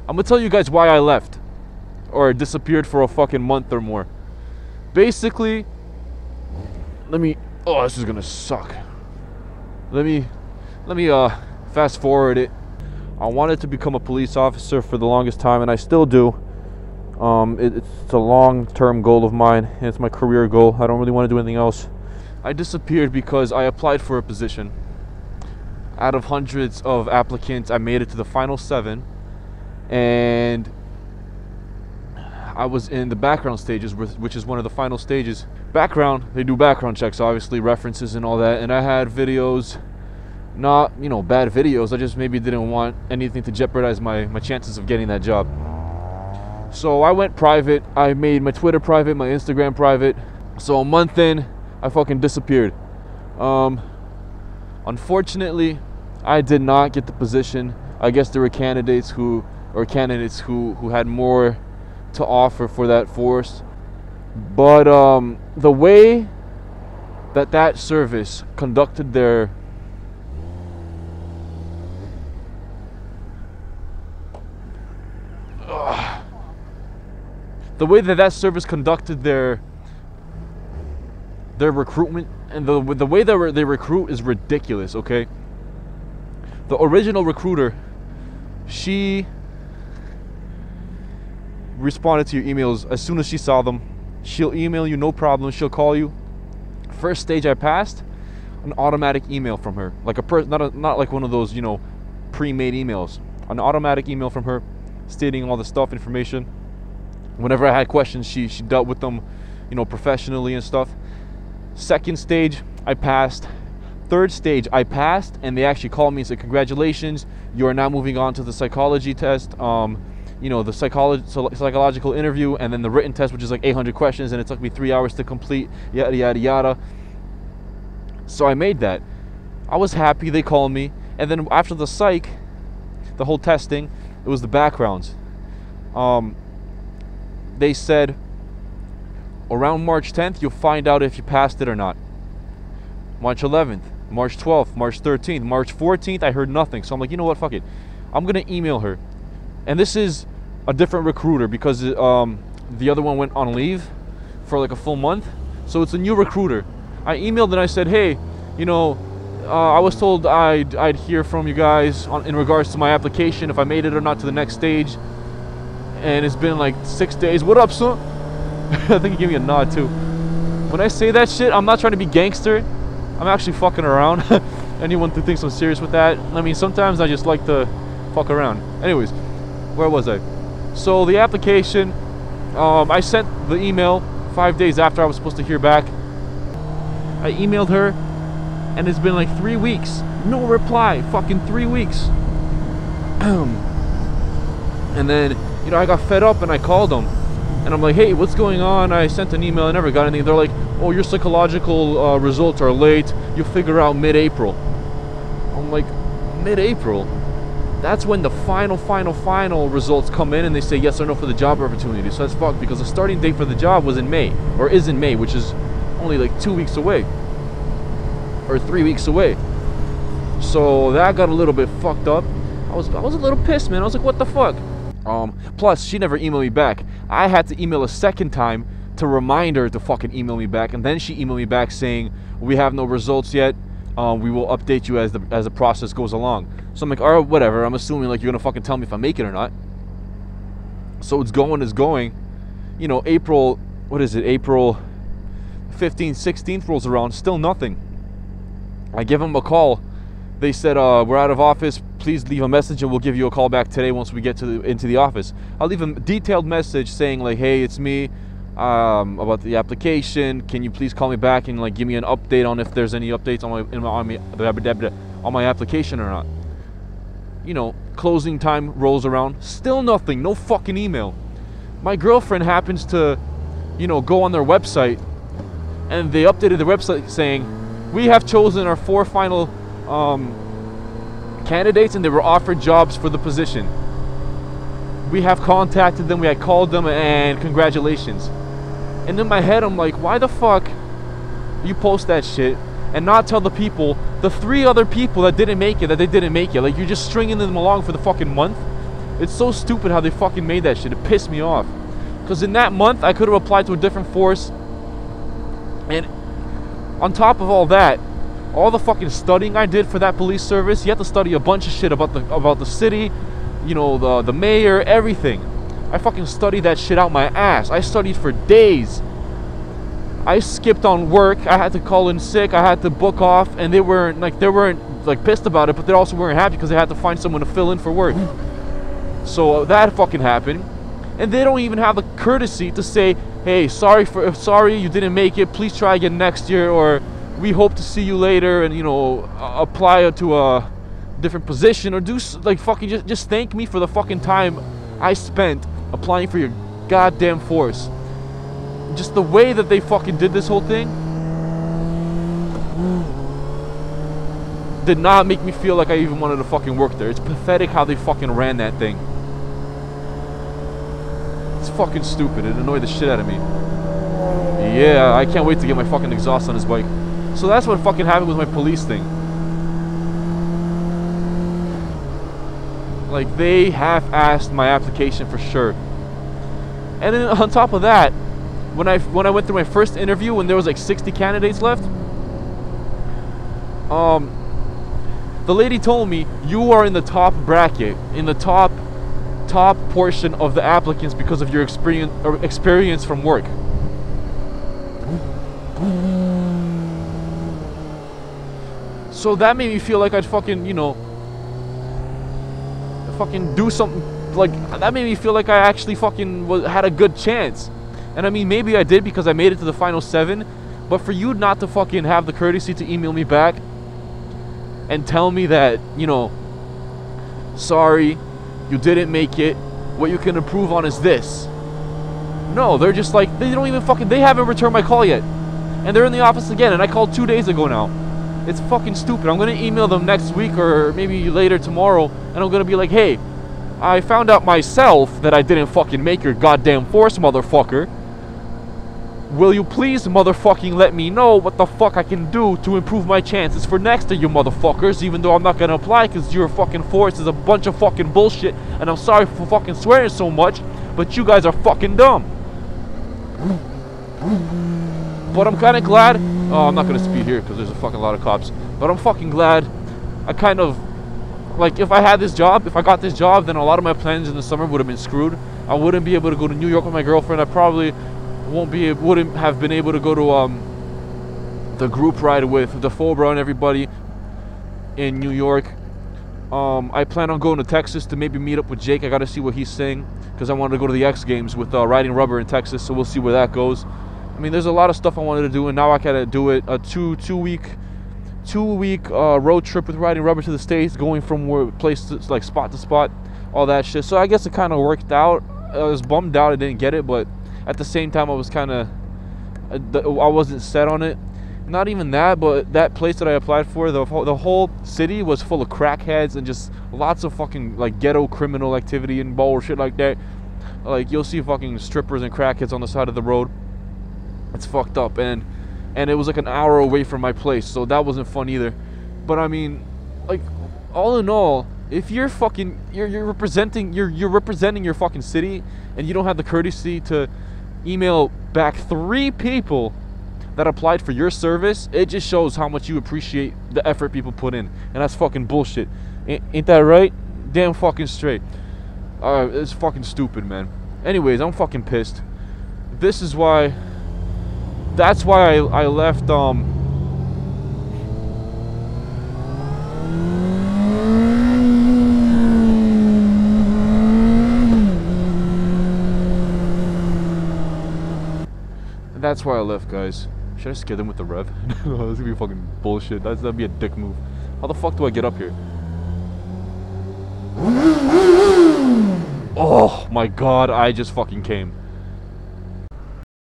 I'm gonna tell you guys why I left or disappeared for a fucking month or more. Basically, oh, this is gonna suck. Let me fast forward it. I wanted to become a police officer for the longest time, and I still do. It's a long-term goal of mine, and it's my career goal. I don't really want to do anything else. I disappeared because I applied for a position. Out of hundreds of applicants, I made it to the final 7, and I was in the background stages, which is one of the final stages. Background, they do background checks, obviously, references and all that, and I had videos, not, you know, bad videos. I just maybe didn't want anything to jeopardize my chances of getting that job. So I went private. I made my Twitter private, my Instagram private. So a month in, I fucking disappeared. Unfortunately, I did not get the position. I guess there were candidates who had more to offer for that force. But the way that service conducted their service conducted their recruitment, and the way they recruit is ridiculous. Okay, the original recruiter, she responded to your emails as soon as she saw them. She'll email you, no problem. She'll call you. First stage I passed, an automatic email from her, like not like one of those, you know, pre-made emails. An automatic email from her stating all the stuff, information. Whenever I had questions, she dealt with them, you know, professionally and stuff. Second stage, I passed. Third stage, I passed, and they actually called me and said, "Congratulations, you are now moving on to the psychology test." You know, the psychological interview, and then the written test, which is like 800 questions, and it took me 3 hours to complete, yada yada yada. So I made that. I was happy. They called me, and then after the psych, the whole testing, it was the backgrounds. They said around March 10th you'll find out if you passed it or not. March 11th, March 12th, March 13th, March 14th, I heard nothing. So I'm like, you know what, fuck it, I'm gonna email her. And this is a different recruiter because the other one went on leave for like a full month. So it's a new recruiter. I emailed and I said, hey, you know, I was told I'd hear from you guys in regards to my application, if I made it or not to the next stage. And it's been like 6 days. What up, son? I think he gave me a nod too. When I say that shit, I'm not trying to be gangster. I'm actually fucking around. Anyone who thinks I'm serious with that, I mean, sometimes I just like to fuck around. Anyways, where was I? So the application, I sent the email 5 days after I was supposed to hear back. I emailed her, and it's been like 3 weeks. No reply. Fucking 3 weeks. And then, you know, I got fed up and I called them. And I'm like, hey, what's going on? I sent an email, I never got anything. They're like, oh, your psychological results are late. You'll figure out mid-April. I'm like, mid-April? That's when the final results come in and they say yes or no for the job opportunity. So that's fucked, because the starting date for the job was in May, or is in May, which is only like 2 weeks away. Or 3 weeks away. So that got a little bit fucked up. I was a little pissed, man. I was like, what the fuck? Plus, she never emailed me back. I had to email a second time to remind her to fucking email me back, and then she emailed me back saying, we have no results yet. We will update you as the process goes along. So I'm like, alright, whatever. I'm assuming like you're gonna fucking tell me if I make it or not. So it's going. You know, April, what is it? April 15th, 16th rolls around, still nothing. I give them a call. They said, we're out of office. Please leave a message and we'll give you a call back today once we get into the office. I'll leave a detailed message saying like, hey, it's me, about the application. Can you please call me back and like give me an update on if there's any updates on my application or not. You know, closing time rolls around, still nothing, no fucking email. My girlfriend happens to, you know, go on their website, and they updated the website saying, we have chosen our 4 final candidates, and they were offered jobs for the position. We have contacted them, we had called them, and congratulations. And in my head, I'm like, why the fuck you post that shit and not tell the people, the 3 other people that didn't make it, that they didn't make it? Like, you're just stringing them along for the fucking month. It's so stupid how they fucking made that shit. It pissed me off. Because in that month, I could have applied to a different force. And on top of all that, all the fucking studying I did for that police service, you have to study a bunch of shit about the city, you know, the mayor, everything. I fucking studied that shit out my ass. I studied for days. I skipped on work. I had to call in sick. I had to book off, and they weren't pissed about it, but they also weren't happy because they had to find someone to fill in for work. So that fucking happened. And they don't even have the courtesy to say, hey, sorry you didn't make it, please try again next year, or we hope to see you later, and, you know, apply to a different position, or do like fucking just thank me for the fucking time I spent applying for your goddamn force. Just the way that they fucking did this whole thing did not make me feel like I even wanted to fucking work there. It's pathetic how they fucking ran that thing. It's fucking stupid. It annoyed the shit out of me. Yeah, I can't wait to get my fucking exhaust on his bike. So that's what fucking happened with my police thing. Like, they half-assed my application for sure. And then on top of that, when I went through my first interview, when there was like 60 candidates left, the lady told me, you are in the top bracket, in the top portion of the applicants because of your experience from work. So that made me feel like I'd fucking, you know, fucking do something. Like, that made me feel like I actually fucking had a good chance. And I mean, maybe I did because I made it to the final 7. But for you not to fucking have the courtesy to email me back and tell me that, you know, sorry, you didn't make it, what you can improve on is this. No, they're just like, they don't even fucking, they haven't returned my call yet. And they're in the office again, and I called 2 days ago now. It's fucking stupid. I'm gonna email them next week or maybe later tomorrow, and I'm gonna be like, hey, I found out myself that I didn't fucking make your goddamn force, motherfucker. Will you please motherfucking let me know what the fuck I can do to improve my chances for next to you motherfuckers, even though I'm not gonna apply because your fucking force is a bunch of fucking bullshit, and I'm sorry for fucking swearing so much, but you guys are fucking dumb. But I'm kind of glad, oh, I'm not gonna speed here because there's a fucking lot of cops, but I'm fucking glad I kind of, like, if I had this job, if I got this job, then a lot of my plans in the summer would have been screwed. I wouldn't be able to go to New York with my girlfriend. I probably wouldn't have been able to go to the group ride with the Fobra and everybody in New York. I plan on going to Texas to maybe meet up with Jake. I gotta see what he's saying because I wanted to go to the X Games with Riding Rubber in Texas, so we'll see where that goes. I mean, there's a lot of stuff I wanted to do, and now I gotta do it. A two week road trip with Riding Rubber to the States, going from place to, like, spot to spot, all that shit. So I guess it kind of worked out. I was bummed out I didn't get it, but at the same time I was kind of, I wasn't set on it. Not even that, but that place that I applied for, the whole city was full of crackheads and just lots of fucking, like, ghetto criminal activity and bullshit like that. Like, you'll see fucking strippers and crackheads on the side of the road. It's fucked up, and it was like an hour away from my place, so that wasn't fun either. But I mean, like, all in all, if you're fucking, you're representing your fucking city, and you don't have the courtesy to email back 3 people that applied for your service, it just shows how much you appreciate the effort people put in, and that's fucking bullshit. Ain't that right? Damn fucking straight. It's fucking stupid, man. Anyways, I'm fucking pissed. This is why. That's why I left. That's why I left, guys. Should I scare them with the rev? No, this is gonna be fucking bullshit. That'd be a dick move. How the fuck do I get up here? Oh my god, I just fucking came.